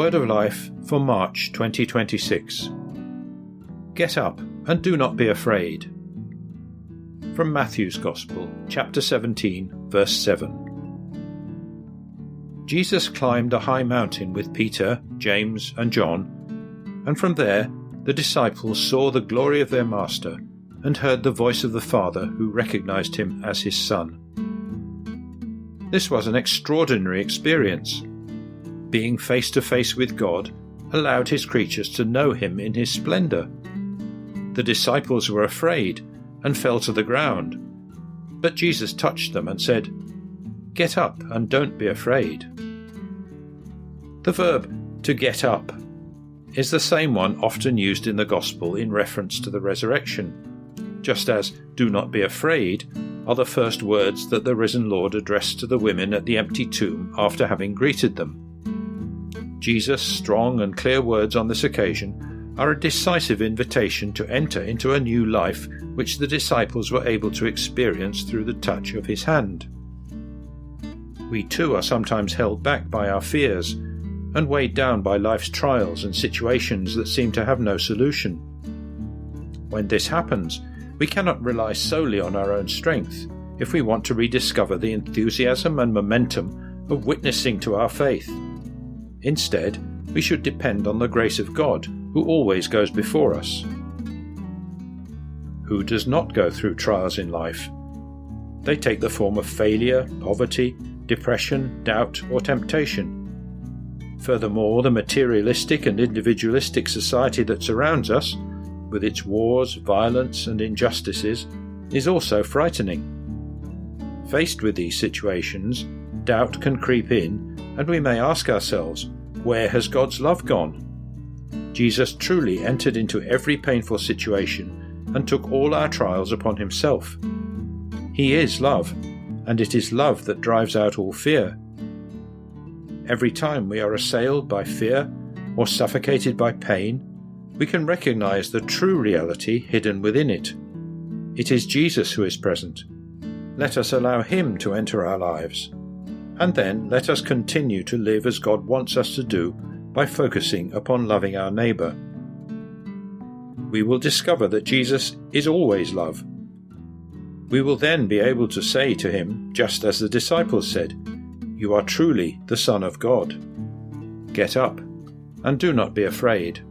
Word of Life for March 2026. Get up and do not be afraid. From Matthew's Gospel, chapter 17, verse 7. Jesus climbed a high mountain with Peter, James, and John, and from there the disciples saw the glory of their Master and heard the voice of the Father, who recognized him as his Son. This was an extraordinary experience. Being face to face with God allowed his creatures to know him in his splendor. The disciples were afraid and fell to the ground, but Jesus touched them and said, "Get up and don't be afraid." The verb to get up is the same one often used in the Gospel in reference to the resurrection, just as "do not be afraid" are the first words that the risen Lord addressed to the women at the empty tomb after having greeted them. Jesus' strong and clear words on this occasion are a decisive invitation to enter into a new life which the disciples were able to experience through the touch of his hand. We too are sometimes held back by our fears and weighed down by life's trials and situations that seem to have no solution. When this happens, we cannot rely solely on our own strength if we want to rediscover the enthusiasm and momentum of witnessing to our faith. Instead, we should depend on the grace of God, who always goes before us. Who does not go through trials in life? They take the form of failure, poverty, depression, doubt, or temptation. Furthermore, the materialistic and individualistic society that surrounds us, with its wars, violence, and injustices, is also frightening. Faced with these situations, doubt can creep in, and we may ask ourselves, where has God's love gone? Jesus truly entered into every painful situation and took all our trials upon himself. He is love, and it is love that drives out all fear. Every time we are assailed by fear or suffocated by pain, we can recognize the true reality hidden within it. It is Jesus who is present. Let us allow him to enter our lives. And then let us continue to live as God wants us to do by focusing upon loving our neighbor. We will discover that Jesus is always love. We will then be able to say to him, just as the disciples said, "You are truly the Son of God. Get up and do not be afraid."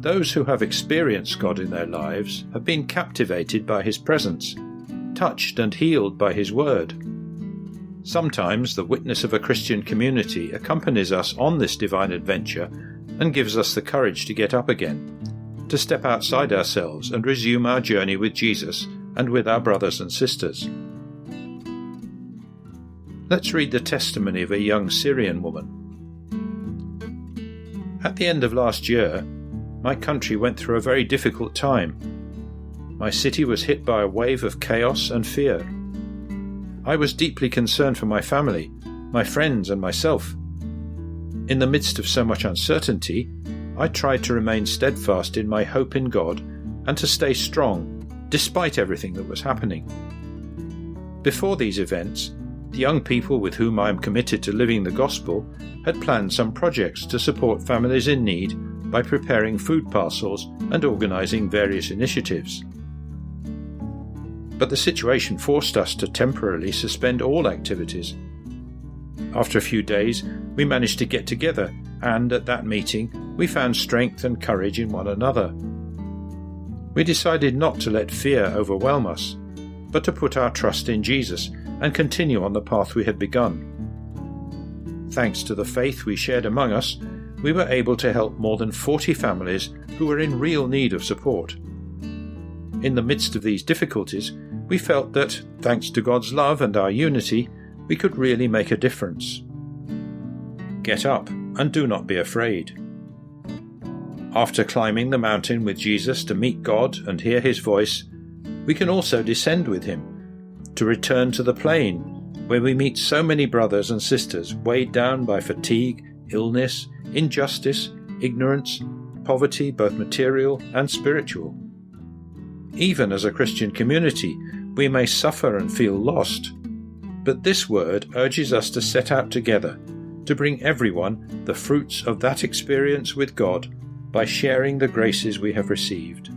Those who have experienced God in their lives have been captivated by his presence, touched and healed by his word. Sometimes the witness of a Christian community accompanies us on this divine adventure and gives us the courage to get up again, to step outside ourselves and resume our journey with Jesus and with our brothers and sisters. Let's read the testimony of a young Syrian woman. At the end of last year, my country went through a very difficult time. My city was hit by a wave of chaos and fear. I was deeply concerned for my family, my friends, and myself. In the midst of so much uncertainty, I tried to remain steadfast in my hope in God and to stay strong, despite everything that was happening. Before these events, the young people with whom I am committed to living the gospel had planned some projects to support families in need by preparing food parcels and organizing various initiatives. But the situation forced us to temporarily suspend all activities. After a few days, we managed to get together, and at that meeting, we found strength and courage in one another. We decided not to let fear overwhelm us, but to put our trust in Jesus and continue on the path we had begun. Thanks to the faith we shared among us, we were able to help more than 40 families who were in real need of support. In the midst of these difficulties, we felt that, thanks to God's love and our unity, we could really make a difference. Get up and do not be afraid. After climbing the mountain with Jesus to meet God and hear his voice, we can also descend with him, to return to the plain, where we meet so many brothers and sisters weighed down by fatigue, illness, injustice, ignorance, poverty, both material and spiritual. Even as a Christian community, we may suffer and feel lost, but this word urges us to set out together, to bring everyone the fruits of that experience with God by sharing the graces we have received.